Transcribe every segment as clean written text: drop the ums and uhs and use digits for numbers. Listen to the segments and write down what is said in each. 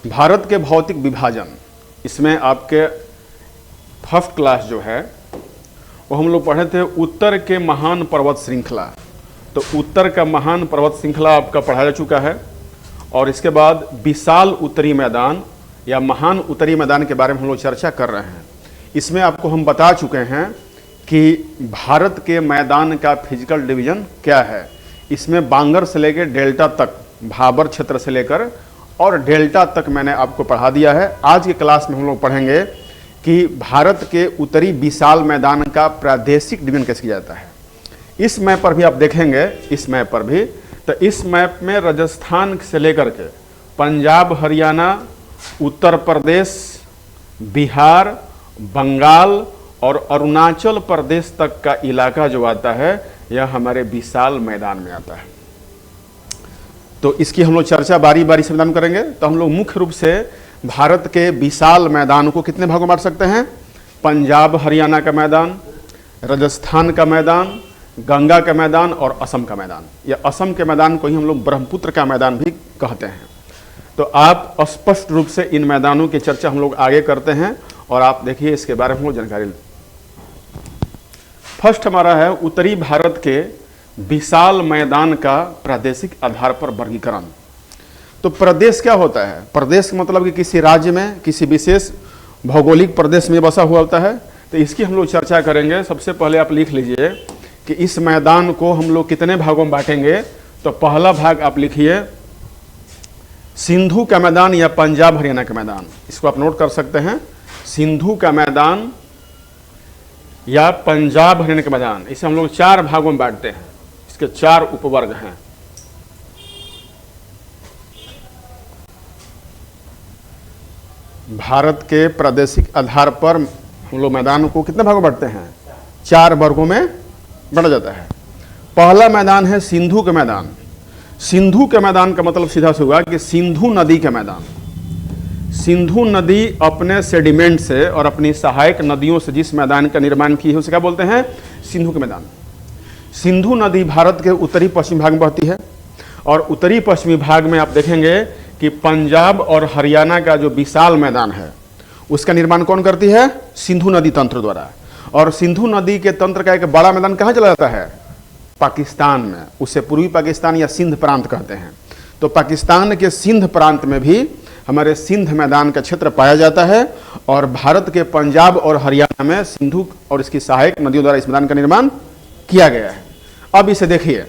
भारत के भौतिक विभाजन, इसमें आपके फर्स्ट क्लास जो है वो हम लोग पढ़े थे उत्तर के महान पर्वत श्रृंखला। तो उत्तर का महान पर्वत श्रृंखला आपका पढ़ा जा चुका है, और इसके बाद विशाल उत्तरी मैदान या महान उत्तरी मैदान के बारे में हम लोग चर्चा कर रहे हैं। इसमें आपको हम बता चुके हैं कि भारत के मैदान का फिजिकल डिवीजन क्या है। इसमें बांगर से लेकर डेल्टा तक, भाबर क्षेत्र से लेकर और डेल्टा तक मैंने आपको पढ़ा दिया है। आज की क्लास में हम लोग पढ़ेंगे कि भारत के उत्तरी विशाल मैदान का प्रादेशिक डिवीजन कैसे किया जाता है। इस मैप पर भी आप देखेंगे, इस मैप पर भी, तो इस मैप में राजस्थान से लेकर के पंजाब, हरियाणा, उत्तर प्रदेश, बिहार, बंगाल और अरुणाचल प्रदेश तक का इलाका जो आता है यह हमारे विशाल मैदान में आता है। तो इसकी हम लोग चर्चा बारी बारी से मैदान करेंगे। तो हम लोग मुख्य रूप से भारत के विशाल मैदान को कितने भागों में बांट सकते हैं? पंजाब हरियाणा का मैदान, राजस्थान का मैदान, गंगा का मैदान और असम का मैदान। या असम के मैदान को ही हम लोग ब्रह्मपुत्र का मैदान भी कहते हैं। तो आप स्पष्ट रूप से इन मैदानों की चर्चा हम लोग आगे करते हैं, और आप देखिए इसके बारे में हम लोग जानकारी। फर्स्ट हमारा है उत्तरी भारत के विशाल मैदान का प्रादेशिक आधार पर वर्गीकरण। तो प्रदेश क्या होता है? प्रदेश का मतलब कि किसी राज्य में, किसी विशेष भौगोलिक प्रदेश में बसा हुआ होता है। तो इसकी हम लोग चर्चा करेंगे। सबसे पहले आप लिख लीजिए कि इस मैदान को हम लोग कितने भागों में बांटेंगे। तो पहला भाग आप लिखिए सिंधु का मैदान या पंजाब हरियाणा का मैदान। इसको आप नोट कर सकते हैं, सिंधु का मैदान या पंजाब हरियाणा का मैदान। इसे हम लोग 4 भागों में बांटते हैं। इसके 4 उपवर्ग हैं। भारत के प्रादेशिक आधार पर हम लोग मैदान को कितने भागों में बांटते हैं? 4 वर्गों में बांटा जाता है। पहला मैदान है सिंधु का मैदान। सिंधु के मैदान का मतलब सीधा से हुआ कि सिंधु नदी का मैदान। सिंधु नदी अपने सेडिमेंट से और अपनी सहायक नदियों से जिस मैदान का निर्माण की है उसे क्या बोलते हैं? सिंधु के मैदान। सिंधु नदी भारत के उत्तरी पश्चिमी भाग में बहती है, और उत्तरी पश्चिमी भाग में आप देखेंगे कि पंजाब और हरियाणा का जो विशाल मैदान है उसका निर्माण कौन करती है? सिंधु नदी तंत्र द्वारा। और सिंधु नदी के तंत्र का एक बड़ा मैदान कहाँ चला जाता है? पाकिस्तान में। उसे पूर्वी पाकिस्तान या सिंध प्रांत कहते हैं। तो पाकिस्तान के सिंध प्रांत में भी हमारे सिंध मैदान का क्षेत्र पाया जाता है, और भारत के पंजाब और हरियाणा में सिंधु और इसकी सहायक नदियों द्वारा इस मैदान का निर्माण किया गया है। अब इसे देखिए,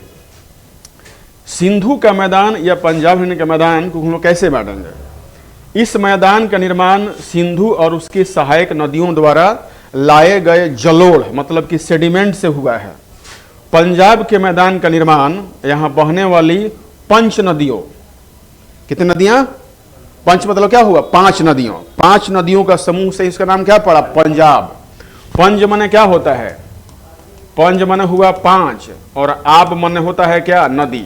सिंधु का मैदान या पंजाब हरियाणा का मैदान को हम लोग कैसे बांटेंगे? इस मैदान का निर्माण सिंधु और उसकी सहायक नदियों द्वारा लाए गए जलोढ़ मतलब कि सेडिमेंट से हुआ है। पंजाब के मैदान का निर्माण यहाँ बहने वाली 5 नदियों, कितनी नदियां? 5 मतलब क्या हुआ? 5 नदियों। 5 नदियों का समूह से इसका नाम क्या पड़ा? पंजाब। पंज माने क्या होता है? पंज माने हुआ 5, और आब माने होता है क्या? नदी।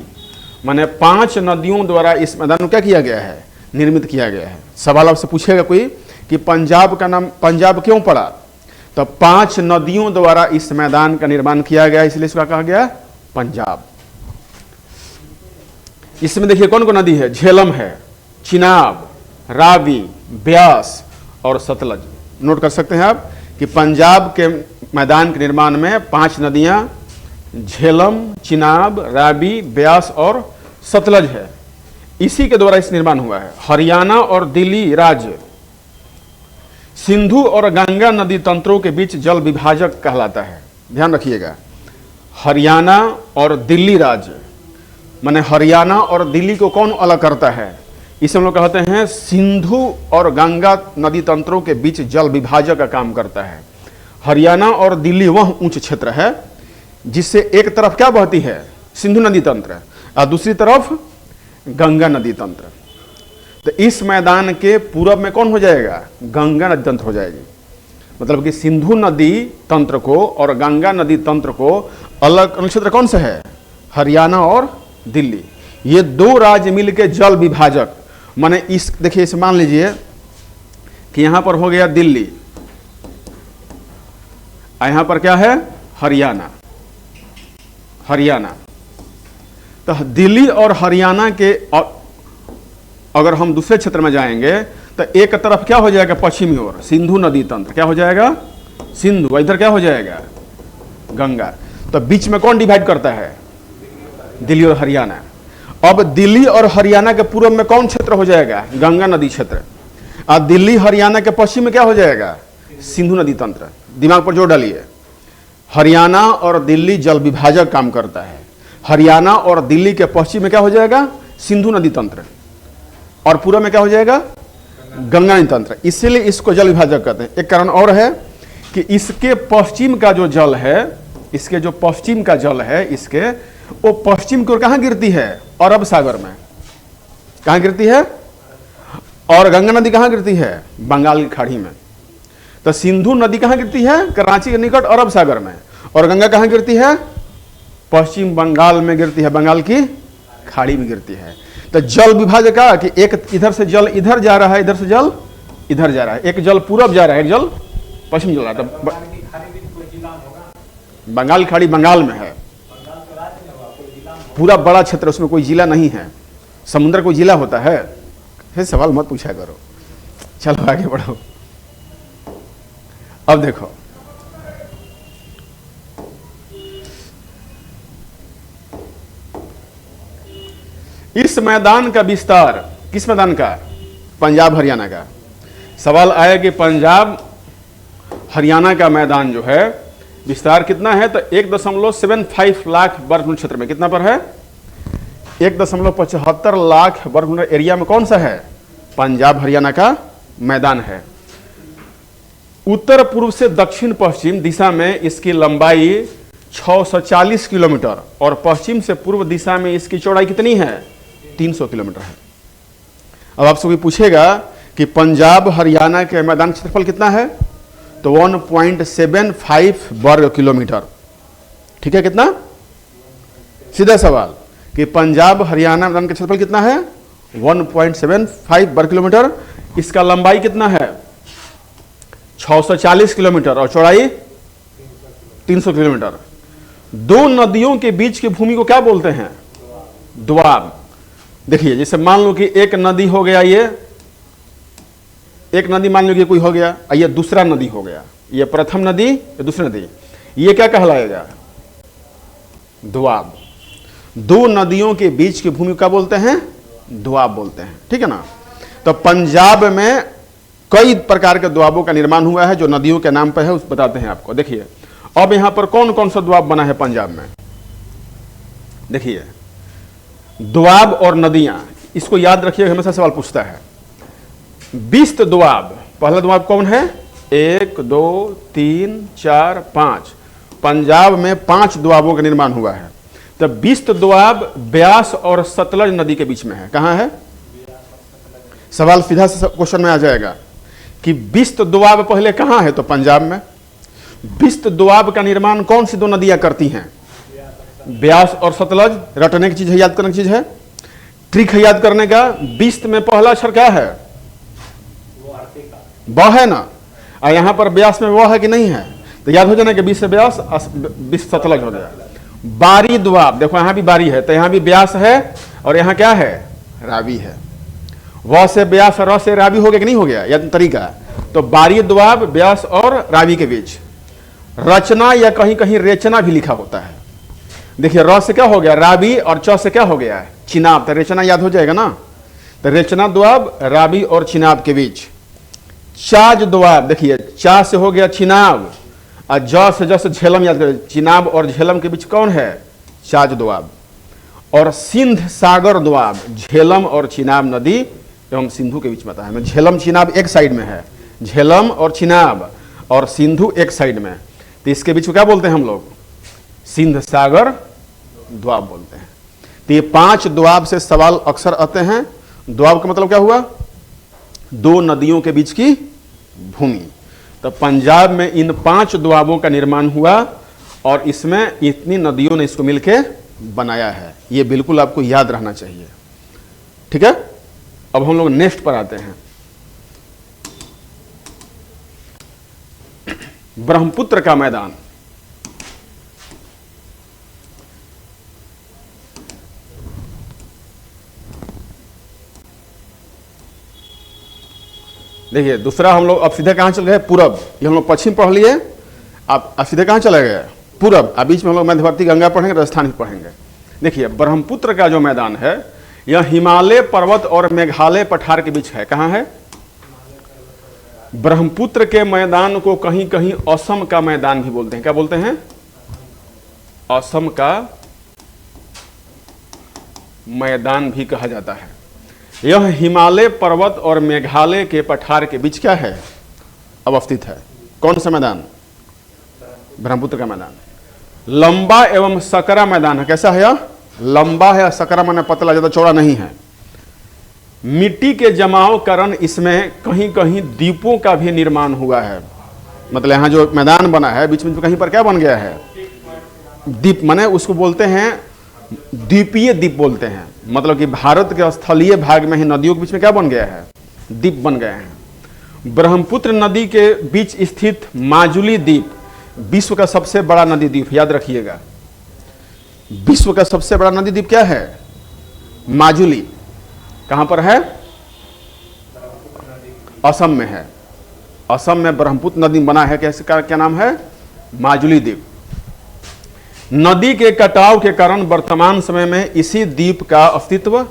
माने 5 नदियों द्वारा इस मैदान को क्या किया गया है? निर्मित किया गया है। सवाल आपसे पूछेगा कोई कि पंजाब का नाम पंजाब क्यों पड़ा? तो 5 नदियों द्वारा इस मैदान का निर्माण किया गया, इसलिए इसका कहा गया पंजाब। इसमें देखिए कौन कौन नदी है? झेलम है, चिनाब, रावी, ब्यास और सतलज। नोट कर सकते हैं आप कि पंजाब के मैदान के निर्माण में 5 नदियां झेलम, चिनाब, रावी, ब्यास और सतलज है। इसी के द्वारा इस निर्माण हुआ है। हरियाणा और दिल्ली राज्य सिंधु और गंगा नदी तंत्रों के बीच जल विभाजक कहलाता है। ध्यान रखिएगा, हरियाणा और दिल्ली राज्य माने हरियाणा और दिल्ली को कौन अलग करता है? इसे हम लोग कहते हैं सिंधु और गंगा नदी तंत्रों के बीच जल विभाजक का काम करता है। हरियाणा और दिल्ली वह उच्च क्षेत्र है जिससे एक तरफ क्या बहती है? सिंधु नदी तंत्र, और दूसरी तरफ गंगा नदी तंत्र। तो इस मैदान के पूरब में कौन हो जाएगा? गंगा नदी तंत्र हो जाएगी। मतलब कि सिंधु नदी तंत्र को और गंगा नदी तंत्र को अलग क्षेत्र कौन सा है? हरियाणा और दिल्ली। ये 2 राज्य मिलकर जल विभाजक, माने इस देखिए, इसे मान लीजिए कि यहां पर हो गया दिल्ली, यहां पर क्या है? हरियाणा। हरियाणा तो दिल्ली और हरियाणा के अगर हम दूसरे क्षेत्र में जाएंगे तो एक तरफ क्या हो जाएगा, पश्चिमी ओर सिंधु नदी तंत्र क्या हो जाएगा, सिंधु, इधर क्या हो जाएगा, गंगा। तो बीच में कौन डिवाइड करता है, दिल्ली और हरियाणा। अब दिल्ली और हरियाणा के पूर्व में कौन क्षेत्र हो जाएगा, गंगा नदी क्षेत्र। और दिल्ली हरियाणा के पश्चिम में क्या हो जाएगा, सिंधु नदी तंत्र। दिमाग पर जोर डालिए, हरियाणा और दिल्ली जल विभाजक काम करता है। हरियाणा और दिल्ली के पश्चिम में क्या हो जाएगा, सिंधु नदी तंत्र, और पूर्व में क्या हो जाएगा, गंगा नदी तंत्र। इसीलिए इसको जल विभाजक कहते हैं। एक कारण और है कि इसके पश्चिम का जो जल है, इसके जो पश्चिम का जल है इसके, वो पश्चिम की ओर कहां गिरती है, अरब सागर में। कहां गिरती है, और गंगा नदी कहां गिरती है, बंगाल की खाड़ी में। तो सिंधु नदी कहां गिरती है, कराची के निकट अरब सागर में, और गंगा कहां गिरती है, पश्चिम बंगाल में गिरती है, बंगाल की खाड़ी में गिरती है। तो जल विभाजक का कि एक इधर से जल इधर जा रहा है, इधर से जल इधर जा रहा है, एक जल पूरब जा रहा है, एक जल पश्चिम जा रहा है। तो बंगाल खाड़ी बंगाल में है, पूरा बड़ा क्षेत्र, उसमें कोई जिला नहीं है। समुद्र कोई जिला होता है, फिर सवाल मत पूछा करो। चलो आगे बढ़ो। अब देखो, इस मैदान का विस्तार, किस मैदान का, पंजाब हरियाणा का। सवाल आया कि पंजाब हरियाणा का मैदान जो है विस्तार कितना है, तो 1.75 लाख वर्ग मीटर क्षेत्र में कितना पर है, 1.75 लाख वर्ग मीटर एरिया में कौन सा है, पंजाब हरियाणा का मैदान है। उत्तर पूर्व से दक्षिण पश्चिम दिशा में इसकी लंबाई 640 किलोमीटर और पश्चिम से पूर्व दिशा में इसकी चौड़ाई कितनी है, 300 किलोमीटर है। अब आपसे कोई पूछेगा कि पंजाब हरियाणा के मैदान क्षेत्रफल कितना है, तो 1.75 वर्ग किलोमीटर। ठीक है, कितना, सीधा सवाल कि पंजाब हरियाणा मैदान का क्षेत्रफल कितना है, 1.75 वर्ग किलोमीटर। इसका लंबाई कितना है, 640 किलोमीटर और चौड़ाई 300 किलोमीटर। दो नदियों के बीच की भूमि को क्या बोलते हैं, दोआब। देखिए, जैसे मान लो कि एक नदी हो गया, ये एक नदी मान लो कि कोई हो गया, ये दूसरा नदी हो गया, ये प्रथम नदी, ये दूसरी नदी, ये क्या कहलाएगा, दोआब। दो नदियों के बीच की भूमि क्या बोलते हैं, दोआब बोलते हैं। ठीक है ना। तो पंजाब में कई प्रकार के दोआबों का निर्माण हुआ है जो नदियों के नाम पर है, उस बताते हैं आपको। देखिए, अब यहां पर कौन कौन सा दोआब बना है पंजाब में, देखिए, दोआब और नदियां, इसको याद रखिए, हमेशा सवाल पूछता है। बिस्त दोआब, पहला दोआब कौन है, 1 2 3 4 5, पंजाब में 5 दोआबों का निर्माण हुआ है। तो बिस्त दोआब ब्यास और सतलज नदी के बीच में है। कहां है, सवाल सीधा से क्वेश्चन में आ जाएगा कि बिस्त दोआब पहले कहां है, तो पंजाब में। बिस्त दोआब का निर्माण कौन सी दो नदियां करती हैं, ब्यास और सतलज। रटने की चीज है, याद करने की चीज है, ट्रिक है याद करने का। बिस्त में पहला अक्षर क्या है, ब है ना, और यहां पर ब्यास में वो है कि नहीं है, तो याद हो जाना कि 20 से ब्यास, 20 सतलज हो गया। बारी दोआब, देखो यहां भी बारी है, तो यहां भी ब्यास है और यहां क्या है, रावी है। व से ब्यास और र से रावी हो गया कि नहीं हो गया, यह तरीका। तो बारी दोआब ब्यास और रावी के बीच। रचना या कहीं कहीं रेचना भी लिखा होता है। देखिए, र से क्या हो गया, रावी, और च से क्या हो गया, चिनाब, तो रेचना याद हो जाएगा ना। तो रेचना दोआब रावी और चिनाब के बीच। चाज दोआब, देखिए, चा से हो गया चिनाब, और ज से जस झेलम याद करें, चिनाब और झेलम के बीच कौन है, चाज दोआब। और सिंध सागर दोआब, झेलम और चिनाब नदी एवं सिंधु के बीच में आता है। झेलम चिनाब एक साइड में है, झेलम और चिनाब, और सिंधु एक साइड में, तो इसके बीच को क्या बोलते हैं हम लोग, सिंध सागर दोआब बोलते हैं। तो ये 5 दोआब से सवाल अक्सर आते हैं। दोआब का मतलब क्या हुआ, दो नदियों के बीच की भूमि। तो पंजाब में इन 5 दोआबों का निर्माण हुआ और इसमें इतनी नदियों ने इसको मिलके बनाया है। ये बिल्कुल आपको याद रहना चाहिए। ठीक है, अब हम लोग नेक्स्ट पर आते हैं। ब्रह्मपुत्र का मैदान। देखिए दूसरा हम लोग अब सीधे कहाँ चल गए, पूरब। ये हम लोग पश्चिम पढ़ लिए, आप सीधे कहाँ चले गए, पूरब। अब बीच में हम लोग मध्यवर्ती गंगा पढ़ेंगे, राजस्थान भी पढ़ेंगे। देखिए ब्रह्मपुत्र का जो मैदान है यह हिमालय पर्वत और मेघालय पठार के बीच है। कहाँ है? ब्रह्मपुत्र के मैदान को कहीं कहीं असम का मैदान भी बोलते हैं। क्या बोलते हैं? असम का मैदान भी कहा जाता है। यह हिमालय पर्वत और मेघालय के पठार के बीच क्या है, अवस्थित है। कौन सा मैदान? ब्रह्मपुत्र का मैदान। लंबा एवं सकरा मैदान है। कैसा है यह? लंबा है, सकरा माने पतला, ज्यादा चौड़ा नहीं है। मिट्टी के जमाव कारण इसमें कहीं कहीं द्वीपों का भी निर्माण हुआ है। मतलब यहाँ जो मैदान बना है बीच में कहीं पर क्या बन गया है, द्वीप। माने उसको बोलते हैं द्वीपीय द्वीप बोलते हैं। मतलब कि भारत के स्थलीय भाग में ही नदियों के बीच में क्या बन गया है, द्वीप बन गए हैं। ब्रह्मपुत्र नदी के बीच स्थित माजुली द्वीप विश्व का सबसे बड़ा नदी द्वीप। याद रखिएगा, विश्व का सबसे बड़ा नदी द्वीप क्या है? माजुली। कहां पर है? असम में है। असम में ब्रह्मपुत्र नदी बना है। कैसे का क्या नाम है? माजुली द्वीप। नदी के कटाव के कारण वर्तमान समय में इसी द्वीप का अस्तित्व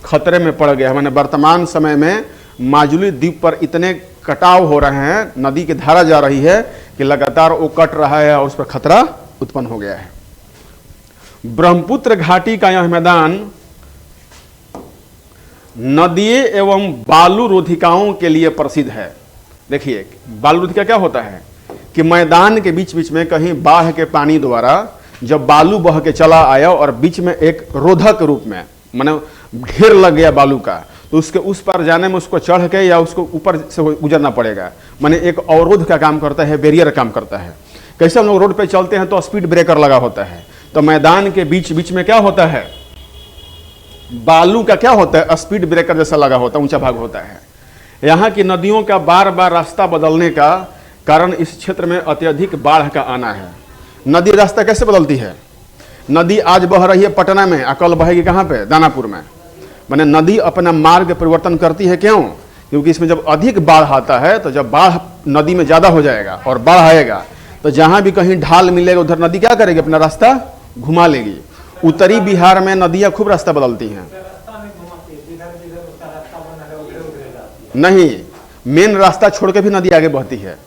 खतरे में पड़ गया है। मैंने वर्तमान समय में माजुली द्वीप पर इतने कटाव हो रहे हैं, नदी की धारा जा रही है कि लगातार वो कट रहा है और उस पर खतरा उत्पन्न हो गया है। ब्रह्मपुत्र घाटी का यह मैदान नदियों एवं बालू रोधिकाओं के लिए प्रसिद्ध है। देखिए बालू रोधिका क्या होता है कि मैदान के बीच बीच में कहीं बाढ़ के पानी द्वारा जब बालू बह के चला आया और बीच में एक रोधक रूप में माने ढेर लग गया बालू का, तो उसके उस पार जाने में उसको चढ़ के या उसको ऊपर से गुजरना पड़ेगा। माने एक अवरोध का काम करता है, बैरियर काम करता है। कैसे हम लोग रोड पे चलते हैं तो स्पीड ब्रेकर लगा होता है, तो मैदान के बीच बीच में क्या होता है, बालू का क्या होता है, स्पीड ब्रेकर जैसा लगा होता है, ऊंचा भाग होता है। यहाँ की नदियों का बार बार रास्ता बदलने का कारण इस क्षेत्र में अत्यधिक बाढ़ का आना है। नदी रास्ता कैसे बदलती है? नदी आज बह रही है पटना में, कल बहेगी कहाँ पे, दानापुर में। माने नदी अपना मार्ग परिवर्तन करती है। क्यों? क्योंकि इसमें जब अधिक बाढ़ आता है तो जब बाढ़ नदी में ज्यादा हो जाएगा और बाढ़ आएगा तो जहां भी कहीं ढाल मिलेगा उधर नदी क्या करेगी, अपना रास्ता घुमा लेगी। उत्तरी बिहार में नदियां खूब रास्ता बदलती हैं। नहीं, मेन रास्ता छोड़ के भी नदी आगे बहती है।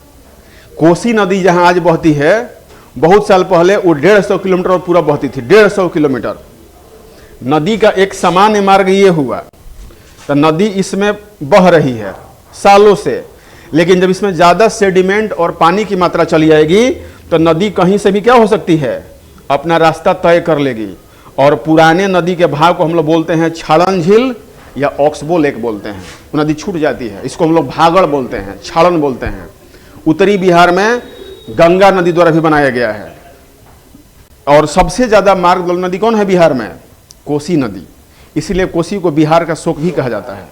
कोसी नदी जहां आज बहती है, बहुत साल पहले वो 150 किलोमीटर और पूरा बहती थी। 150 किलोमीटर नदी का एक सामान्य मार्ग ये हुआ, तो नदी इसमें बह रही है सालों से। लेकिन जब इसमें ज्यादा सेडिमेंट और पानी की मात्रा चली आएगी तो नदी कहीं से भी क्या हो सकती है, अपना रास्ता तय कर लेगी। और पुराने नदी के भाग को हम लोग बोलते हैं छाड़न झील या ऑक्सबो लेक बोलते हैं। नदी छूट जाती है, इसको हम लोग भागड़ बोलते हैं, छाड़न बोलते हैं। उत्तरी बिहार में गंगा नदी द्वारा भी बनाया गया है। और सबसे ज्यादा मार्ग नदी कौन है बिहार में? कोसी नदी। इसीलिए कोसी को बिहार का शोक भी कहा जाता है।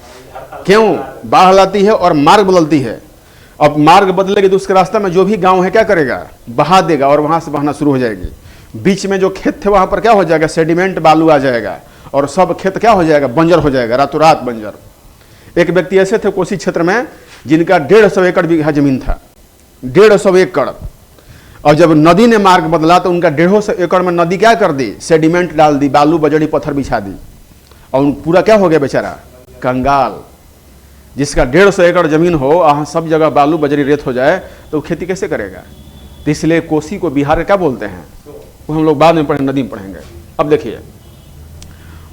क्यों? बाढ़ लाती है और मार्ग बदलती है। अब मार्ग बदलेगी तो उसके रास्ते में जो भी गांव है क्या करेगा, बहा देगा और वहां से बहना शुरू हो जाएगी। बीच में जो खेत थे वहां पर क्या हो जाएगा, सेडिमेंट बालू आ जाएगा और सब खेत क्या हो जाएगा, बंजर हो जाएगा, रातों रात बंजर। एक व्यक्ति ऐसे थे कोसी क्षेत्र में जिनका 150 एकड़ बीघा जमीन था, 150 एकड़। और जब नदी ने मार्ग बदला तो उनका 150 एकड़ में नदी क्या कर दी, सेडिमेंट डाल दी, बालू बजड़ी पत्थर बिछा दी और पूरा क्या हो गया बेचारा, कंगाल। जिसका 150 एकड़ जमीन हो, वहां सब जगह बालू बजरी रेत हो जाए तो खेती कैसे करेगा। तो इसलिए कोसी को बिहार का क्या बोलते हैं, वो हम लोग बाद में पढ़ेंगे, नदी में पढ़ेंगे। अब देखिए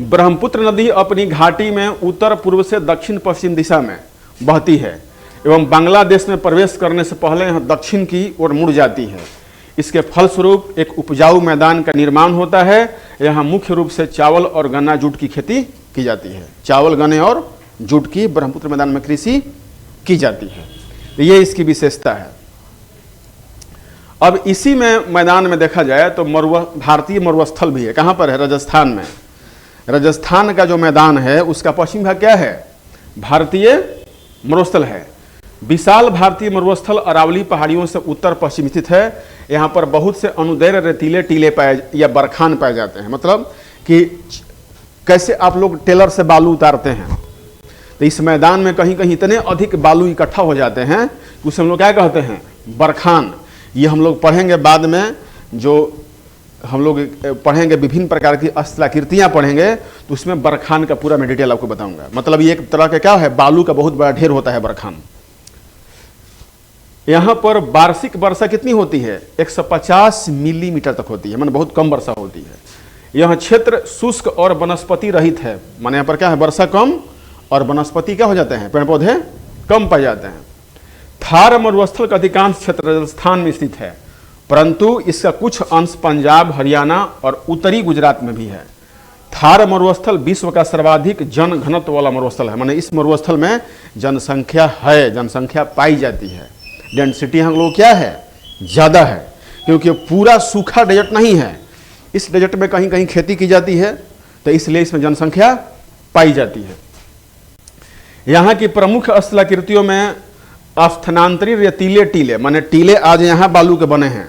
ब्रह्मपुत्र नदी अपनी घाटी में उत्तर पूर्व से दक्षिण पश्चिम दिशा में बहती है एवं बांग्लादेश में प्रवेश करने से पहले यह दक्षिण की ओर मुड़ जाती है। इसके फलस्वरूप एक उपजाऊ मैदान का निर्माण होता है। यहाँ मुख्य रूप से चावल और गन्ना जूट की खेती की जाती है। चावल, गन्ने और जूट की ब्रह्मपुत्र मैदान में कृषि की जाती है। तो ये इसकी विशेषता है। अब इसी में मैदान में देखा जाए तो भारतीय मरुस्थल भी है। कहाँ पर है? राजस्थान में। राजस्थान का जो मैदान है उसका पश्चिम भाग क्या है, भारतीय मरुस्थल है। विशाल भारतीय मरुस्थल अरावली पहाड़ियों से उत्तर पश्चिम स्थित है। यहाँ पर बहुत से अनुदैर्घ्य रेतीले टीले पाए या बरखान पाए जाते हैं। मतलब कि कैसे आप लोग टेलर से बालू उतारते हैं तो इस मैदान में कहीं कहीं इतने अधिक बालू इकट्ठा हो जाते हैं कि उसे हम लोग क्या कहते हैं, बरखान। ये हम लोग पढ़ेंगे बाद में, जो हम लोग पढ़ेंगे विभिन्न प्रकार की स्थलाकृतियाँ पढ़ेंगे, तो उसमें बरखान का पूरा मैं डिटेल आपको बताऊंगा। मतलब ये एक तरह का क्या है, बालू का बहुत बड़ा ढेर होता है बरखान। यहाँ पर वार्षिक वर्षा कितनी होती है, 150 मिलीमीटर तक होती है, माने बहुत कम वर्षा होती है। यह क्षेत्र शुष्क और वनस्पति रहित है, माने यहाँ पर क्या है, वर्षा कम और वनस्पति क्या हो जाते हैं, पेड़ पौधे कम पाए जाते हैं। थार मरुस्थल का अधिकांश क्षेत्र राजस्थान में स्थित है, परंतु इसका कुछ अंश पंजाब, हरियाणा और उत्तरी गुजरात में भी है। थार मरुस्थल विश्व का सर्वाधिक जन घनत्व वाला मरुस्थल है, माने इस मरुस्थल में जनसंख्या है, जनसंख्या पाई जाती है। डेंसिटी यहाँ लोग क्या है, ज़्यादा है, क्योंकि पूरा सूखा डेजर्ट नहीं है, इस डेजर्ट में कहीं कहीं खेती की जाती है, तो इसलिए इसमें जनसंख्या पाई जाती है। यहाँ की प्रमुख स्थलाकृतियों में स्थानांतरित रेतीले टीले, माने टीले आज यहाँ बालू के बने हैं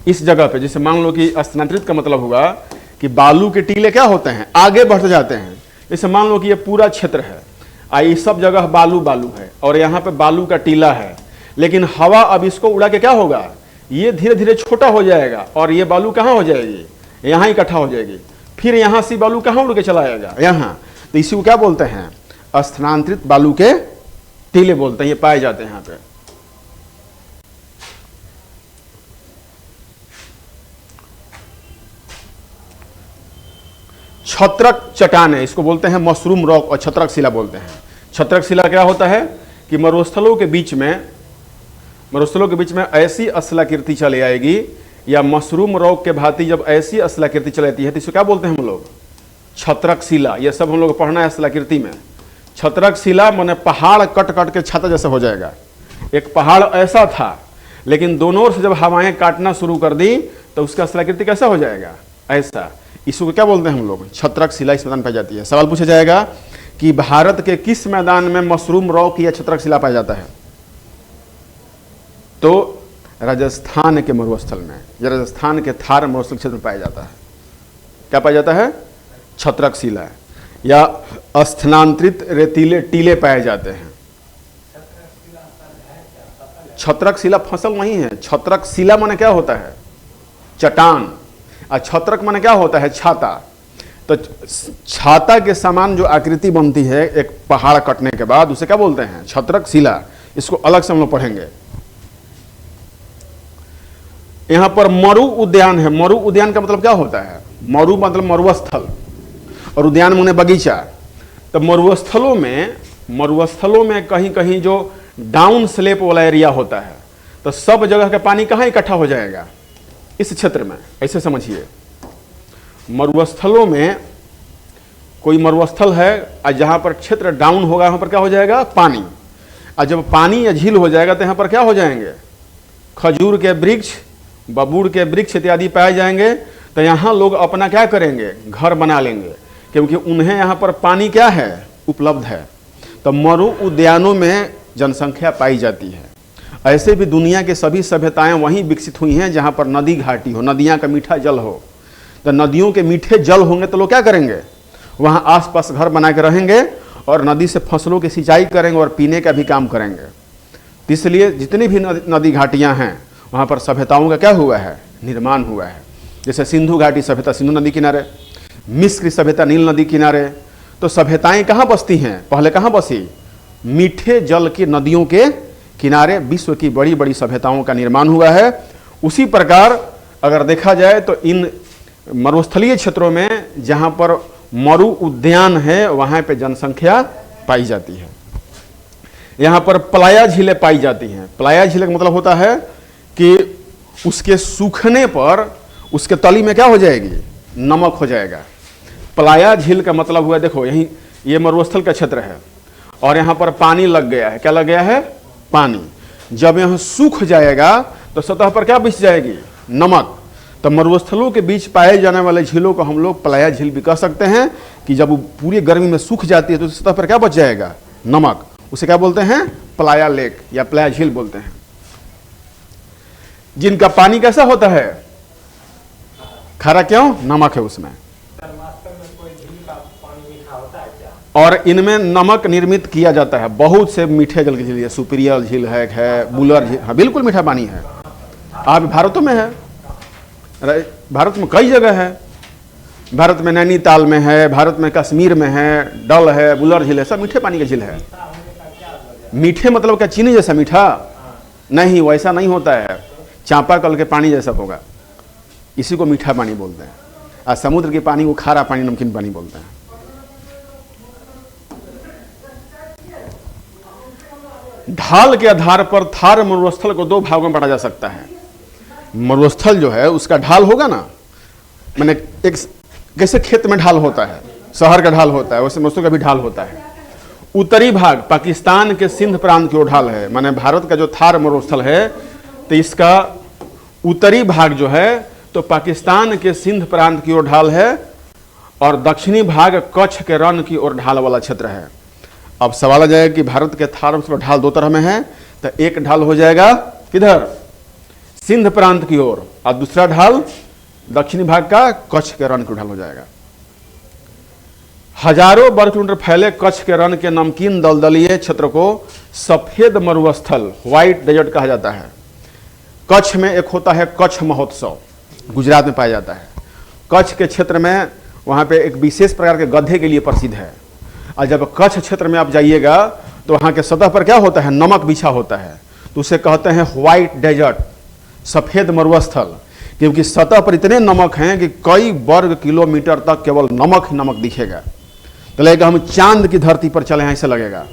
इस जगह पे। जैसे मान लो कि स्थानांतरित का मतलब हुआ कि बालू के टीले क्या होते हैं, आगे बढ़ते जाते हैं। जैसे मान लो कि ये पूरा क्षेत्र है, ये सब जगह बालू बालू है और यहाँ पे बालू का टीला है, लेकिन हवा अब इसको उड़ा के क्या होगा, ये धीरे धीरे छोटा हो जाएगा और ये बालू कहाँ हो जाएगी, यहाँ इकट्ठा हो जाएगी। फिर यहाँ से बालू कहाँ उड़ के चला जाएगा, यहाँ। तो इसी को क्या बोलते हैं, स्थानांतरित बालू के टीले बोलते हैं, ये पाए जाते हैं यहाँ पे। छत्रक चट्टान है, इसको बोलते हैं मशरूम रॉक और छत्रक शिला बोलते हैं। छत्रक शिला क्या होता है कि मरुस्थलों के बीच में ऐसी स्थलाकृति चली आएगी, या मशरूम रॉक के भांति जब ऐसी स्थलाकृति चली आती है तो इसको क्या बोलते हैं हम लोग, छत्रक शिला। ये सब हम लोग पढ़ना है स्थलाकृति में। छत्रक शिला माने पहाड़ कट कट के छाता जैसा हो जाएगा। एक पहाड़ ऐसा था, लेकिन दोनों ओर से जब हवाएं काटना शुरू कर दी तो उसका स्थलाकृति कैसा हो जाएगा, ऐसा। इसको क्या बोलते हैं हम लोग, छत्रक शिला इस मैदान पाई जाती है। सवाल पूछा जाएगा कि भारत के किस मैदान में मशरूम रॉक या छत्रक शिला पाया जाता है, तो राजस्थान के मरुस्थल में, या राजस्थान के थार मरुस्थल क्षेत्र में पाया जाता है। क्या पाया जाता है, छत्रक शिला या स्थानांतरित रेतीले टीले पाए जाते हैं। छत्रक शिला फसल नहीं है, छत्रक शिला माने क्या होता है, चट्टान, और छत्रक माने क्या होता है, छाता। तो छाता के समान जो आकृति बनती है एक पहाड़ कटने के बाद, उसे क्या बोलते हैं, छत्रक शिला। इसको अलग से हम लोग पढ़ेंगे। यहां पर मरु उद्यान है। मरु उद्यान का मतलब क्या होता है, मरु मतलब मरुस्थल और उद्यान माने बगीचा। तो मरुस्थलों में कहीं कहीं जो डाउन स्लेप वाला एरिया होता है, तो सब जगह का पानी कहाँ इकट्ठा हो जाएगा, इस क्षेत्र में। ऐसे समझिए, मरुस्थलों में कोई मरुस्थल है और जहाँ पर क्षेत्र डाउन होगा वहाँ पर क्या हो जाएगा, पानी। और जब पानी या झील हो जाएगा तो यहाँ पर क्या हो जाएंगे, खजूर के वृक्ष, बबूर के वृक्ष इत्यादि पाए जाएंगे। तो यहाँ लोग अपना क्या करेंगे, घर बना लेंगे, क्योंकि उन्हें यहाँ पर पानी क्या है, उपलब्ध है। तो मरु उद्यानों में जनसंख्या पाई जाती है। ऐसे भी दुनिया के सभी सभ्यताएं वहीं विकसित हुई हैं जहाँ पर नदी घाटी हो, नदियाँ का मीठा जल हो। तो नदियों के मीठे जल होंगे तो लोग क्या करेंगे, वहाँ आसपास घर बना के रहेंगे और नदी से फसलों की सिंचाई करेंगे और पीने का भी काम करेंगे। इसलिए जितनी भी नदी घाटियाँ हैं वहाँ पर सभ्यताओं का क्या हुआ है, निर्माण हुआ है। जैसे सिंधु घाटी सभ्यता सिंधु नदी किनारे, मिस्र की सभ्यता नील नदी किनारे। तो सभ्यताएं कहाँ बसती हैं, पहले कहाँ बसी, मीठे जल की नदियों के किनारे विश्व की बड़ी बड़ी सभ्यताओं का निर्माण हुआ है। उसी प्रकार अगर देखा जाए तो इन मरुस्थलीय क्षेत्रों में जहाँ पर मरु उद्यान है वहाँ पे जनसंख्या पाई जाती है। यहाँ पर प्लाया झीलें पाई जाती हैं। प्लाया झील का मतलब होता है कि उसके सूखने पर उसके तली में क्या हो जाएगी, नमक हो जाएगा। प्लाया झील का मतलब हुआ, देखो यही ये मरुस्थल का क्षेत्र है और यहाँ पर पानी लग गया है। क्या लग गया है, पानी। जब यहाँ सूख जाएगा तो सतह पर क्या बिछ जाएगी, नमक। तो मरुस्थलों के बीच पाए जाने वाले झीलों को हम लोग प्लाया झील भी कह सकते हैं कि जब वो पूरी गर्मी में सूख जाती है तो सतह पर क्या बच जाएगा, नमक। उसे क्या बोलते हैं, प्लाया लेक या प्लाया झील बोलते हैं। जिनका पानी कैसा होता है, खारा, क्यों, नमक है उसमें। और इनमें नमक निर्मित किया जाता है। बहुत से मीठे जल की झील है, सुपीरियल झील है, बुलर झील, हाँ बिल्कुल मीठा पानी है। आप भारतों में है, भारत में कई जगह है, भारत में नैनीताल में है, भारत में कश्मीर में है, डल है, बुलर झील है, सब मीठे पानी की झील है। मीठे मतलब क्या चीनी जैसा मीठा? नहीं, वैसा नहीं होता है, चांपाकल के पानी जैसा होगा, इसी को मीठा पानी बोलते हैं। और समुद्र के पानी को खारा पानी, नमकीन पानी बोलते हैं। ढाल के आधार पर थार मरुस्थल को दो भागों में बांटा जा सकता है। मरुस्थल जो है उसका ढाल होगा ना, मैंने एक कैसे खेत में ढाल होता है, शहर का ढाल होता है, वैसे मरुस्थल का भी ढाल होता है। उत्तरी भाग पाकिस्तान के सिंध प्रांत की ओर ढाल है, माने भारत का जो थार मरुस्थल है तो इसका उत्तरी भाग जो है तो पाकिस्तान के सिंध प्रांत की ओर ढाल है, और दक्षिणी भाग कच्छ के रण की ओर ढाल वाला क्षेत्र है। अब सवाल आ जाएगा कि भारत के थार मरुस्थल ढाल दो तरह में है, तो एक ढाल हो जाएगा किधर? सिंध प्रांत की ओर, और दूसरा ढाल दक्षिणी भाग का कच्छ के रण की ढाल हो जाएगा। हजारों वर्ग किलोमीटर फैले कच्छ के रण के नमकीन दलदलीय क्षेत्र को सफेद मरुस्थल, व्हाइट डेजर्ट कहा जाता है। कच्छ में एक होता है कच्छ महोत्सव, गुजरात में पाया जाता है। कच्छ के क्षेत्र में वहां पे एक विशेष प्रकार के गधे के लिए प्रसिद्ध है, और जब कच्छ क्षेत्र में आप जाइएगा तो वहां के सतह पर क्या होता है? नमक बिछा होता है, तो उसे कहते हैं व्हाइट डेजर्ट, सफेद मरुस्थल, क्योंकि सतह पर इतने नमक हैं कि कई वर्ग किलोमीटर तक केवल नमक ही नमक दिखेगा। तो लगेगा हम चांद की धरती पर चले हैं, ऐसे लगेगा।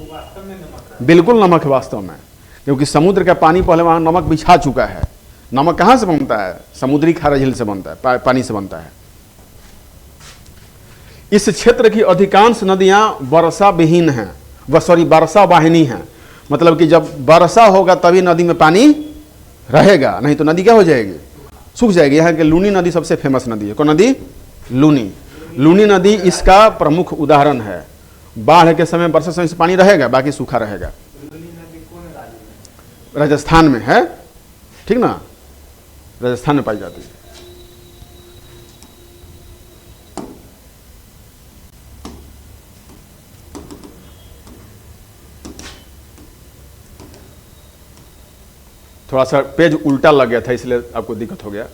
बिल्कुल नमक है वास्तव में, क्योंकि समुद्र का पानी पहले वहां नमक बिछा चुका है। नमक कहां से बनता है? समुद्री खारा झील से बनता है, पानी से बनता है। इस क्षेत्र की अधिकांश नदियां वर्षा विहीन हैं, वर्षा वाहिनी हैं, मतलब कि जब वर्षा होगा तभी नदी में पानी रहेगा, नहीं तो नदी क्या हो जाएगी? सूख जाएगी। यहाँ की लूनी नदी सबसे फेमस नदी है। कौन नदी? लूनी नदी इसका प्रमुख उदाहरण है। बाढ़ के समय वर्षा समय से पानी रहेगा, बाकी सूखा रहेगा। राजस्थान में है, ठीक ना, राजस्थान में पाई जाती है। थोड़ा सा पेज उल्टा लग गया था, इसलिए आपको दिक्कत हो गया।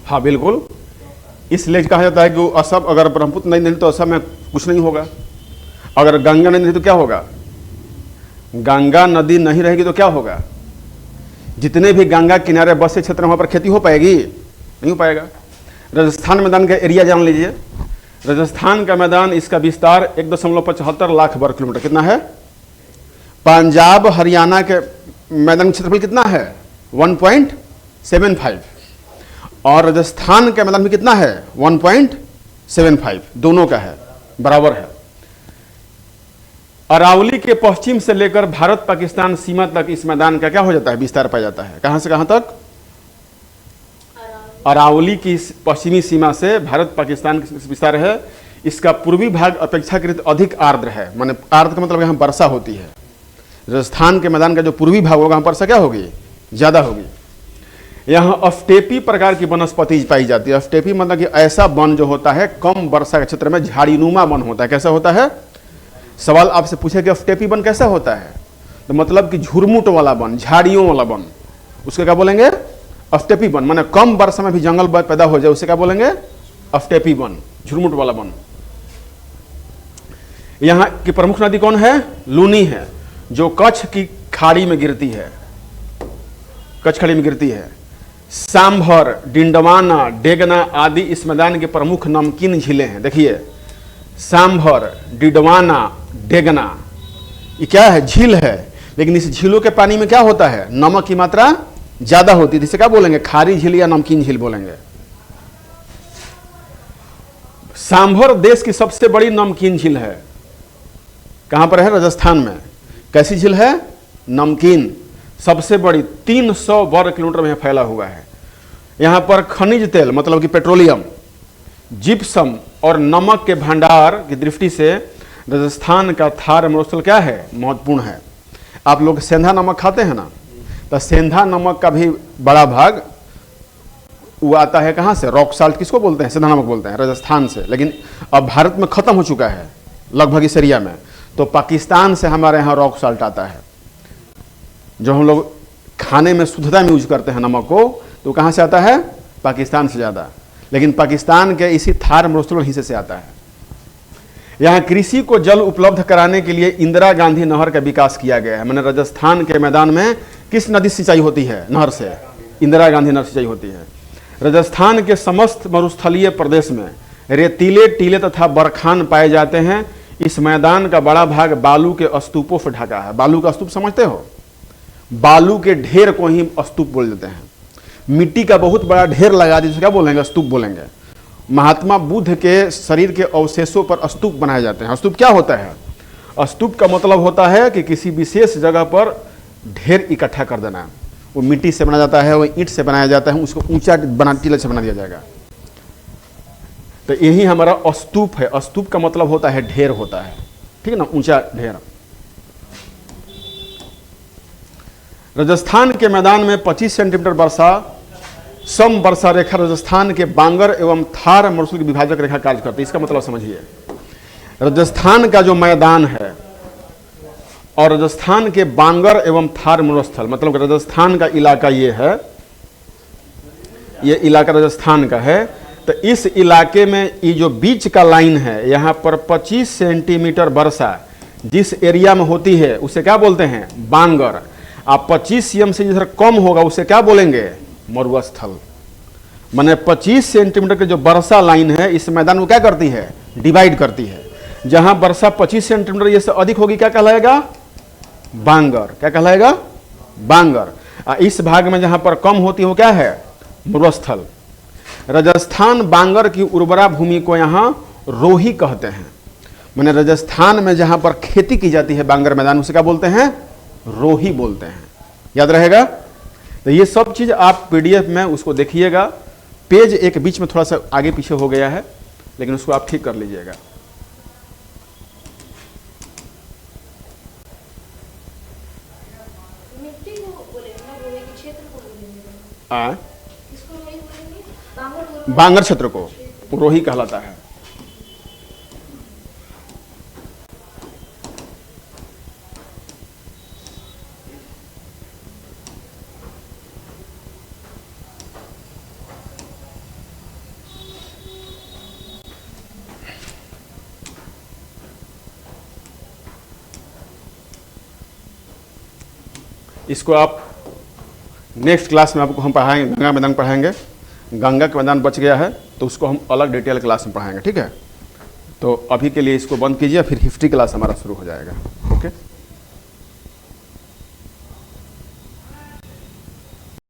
हाँ बिल्कुल, इसलिए कहा जाता है कि असम, अगर ब्रह्मपुत्र नहीं निकली तो असम में कुछ नहीं होगा। अगर गंगा नहीं निकली तो क्या होगा? गंगा नदी नहीं रहेगी तो क्या होगा? जितने भी गंगा किनारे बसे क्षेत्र वहां पर खेती हो पाएगी? नहीं हो पाएगा। राजस्थान मैदान का एरिया जान लीजिए। राजस्थान का मैदान, इसका विस्तार 1.75 लाख वर्ग किलोमीटर कितना है? पंजाब हरियाणा के मैदान क्षेत्रफल कितना है? 1.75। और राजस्थान के मैदान में कितना है? 1.75, दोनों का है, बराबर है। अरावली के पश्चिम से लेकर भारत पाकिस्तान सीमा तक इस मैदान का क्या हो जाता है? विस्तार पाया जाता है। कहां से कहां तक? अरावली की पश्चिमी सीमा से भारत पाकिस्तान विस्तार है। इसका पूर्वी भाग अपेक्षाकृत अधिक आर्द्र है, माने आर्द्र का मतलब यहां वर्षा होती है। राजस्थान के मैदान का जो पूर्वी भाग होगा वहां वर्षा क्या होगी? ज्यादा होगी। यहाँ अस्टेपी प्रकार की वनस्पति पाई जाती है। अस्टेपी मतलब कि ऐसा वन जो होता है कम वर्षा के क्षेत्र में झाड़ीनुमा वन होता है। कैसा होता है? सवाल आपसे पूछे कि अस्टेपी वन कैसा होता है, तो मतलब कि झुरमुट वाला वन, झाड़ियों वाला वन, उसके क्या बोलेंगे? अस्टेपी वन। माने कम वर्षा में भी जंगल पैदा हो जाए उसे क्या बोलेंगे? अस्टेपी वन, झुरमुट वाला वन। यहाँ की प्रमुख नदी कौन है? लूनी है, जो कच्छ की खाड़ी में गिरती है, कच्छ खाड़ी में गिरती है। सांभर, डिंडवाना, डेगना आदि इस मैदान के प्रमुख नमकीन झीलें हैं। देखिए, सांभर, डिंडवाना, डेगना, ये क्या है? झील है, लेकिन इस झीलों के पानी में क्या होता है? नमक की मात्रा ज्यादा होती है। इसे क्या बोलेंगे? खारी झील या नमकीन झील बोलेंगे। सांभर देश की सबसे बड़ी नमकीन झील है। कहां पर है? राजस्थान में। कैसी झील है? नमकीन। सबसे बड़ी 300 वर्ग किलोमीटर में फैला हुआ है। यहाँ पर खनिज तेल मतलब कि पेट्रोलियम, जिप्सम और नमक के भंडार की दृष्टि से राजस्थान का थार मरुस्थल क्या है, महत्वपूर्ण है। आप लोग सेंधा नमक खाते हैं ना, तो सेंधा नमक का भी बड़ा भाग वो आता है कहाँ से, रॉक साल्ट किसको बोलते हैं, सेंधा नमक बोलते हैं, राजस्थान से। लेकिन अब भारत में खत्म हो चुका है लगभग इस एरिया में, तो पाकिस्तान से हमारे यहाँ रॉक साल्ट आता है। जो हम लोग खाने में शुद्धता में यूज करते हैं नमक को, तो कहाँ से आता है, पाकिस्तान से ज़्यादा। लेकिन पाकिस्तान के इसी थार मरुस्थल हिस्से से आता है। यहाँ कृषि को जल उपलब्ध कराने के लिए इंदिरा गांधी नहर का विकास किया गया है। मैंने राजस्थान के मैदान में किस नदी सिंचाई होती है, नहर से, इंदिरा गांधी नहर सिंचाई होती है। राजस्थान के समस्त मरुस्थलीय प्रदेश में रेतीले टीले तथा बरखान पाए जाते हैं। इस मैदान का बड़ा भाग बालू के स्तूपों से ढका है। बालू का स्तूप समझते हो, बालू के ढेर को ही स्तूप बोल देते हैं। मिट्टी का बहुत बड़ा ढेर लगा दीजिए, क्या बोलेंगे, स्तूप बोलेंगे। महात्मा बुद्ध के शरीर के अवशेषों पर स्तूप बनाए जाते हैं। स्तूप क्या होता है, स्तूप का मतलब होता है कि किसी विशेष जगह पर ढेर इकट्ठा कर देना। वो मिट्टी से बनाया जाता है, वो ईंट से बनाया जाता है, उसको ऊंचा टीले से बना दिया जाएगा। तो यही हमारा स्तूप है। स्तूप का मतलब होता है ढेर होता है, ठीक है ना, ऊंचा ढेर। राजस्थान के मैदान में 25 सेंटीमीटर वर्षा सम वर्षा रेखा राजस्थान के बांगर एवं थार मरुस्थल की विभाजक रेखा कार्य करती है। इसका मतलब समझिए, राजस्थान का जो मैदान है और राजस्थान के बांगर एवं थार मरुस्थल, मतलब राजस्थान का इलाका ये है, ये इलाका राजस्थान का है। तो इस इलाके में ये जो बीच का लाइन है, यहाँ पर 25 सेंटीमीटर वर्षा जिस एरिया में होती है उसे क्या बोलते हैं, बांगर। आप 25 cm से जिधर कम होगा उसे क्या बोलेंगे, मरुस्थल। माने 25 सेंटीमीटर की जो वर्षा लाइन है इस मैदान को क्या करती है, डिवाइड करती है। जहां वर्षा 25 सेंटीमीटर ये से अधिक होगी क्या कहलाएगा, बांगर। क्या कहलाएगा, बांगर। इस भाग में जहां पर कम होती हो क्या है, मरुस्थल। राजस्थान बांगर की उर्वरा भूमि को यहाँ रोही कहते हैं। माने राजस्थान में जहां पर खेती की जाती है बांगर मैदान, उसे क्या बोलते हैं, रोही बोलते हैं। याद रहेगा। तो ये सब चीज आप पीडीएफ में उसको देखिएगा। पेज एक बीच में थोड़ा सा आगे पीछे हो गया है, लेकिन उसको आप ठीक कर लीजिएगा। मिट्टी को बोलेंगे ना, रोही के क्षेत्र को बोलेंगे। किसको रोही बोलेंगे, बांगर क्षेत्र को रोही कहलाता है। इसको आप नेक्स्ट क्लास में आपको हम पढ़ाएंगे, गंगा मैदान पढ़ाएंगे। गंगा का मैदान बच गया है तो उसको हम अलग डिटेल क्लास में पढ़ाएंगे, ठीक है। तो अभी के लिए इसको बंद कीजिए, फिर हिस्ट्री क्लास हमारा शुरू हो जाएगा। ओके।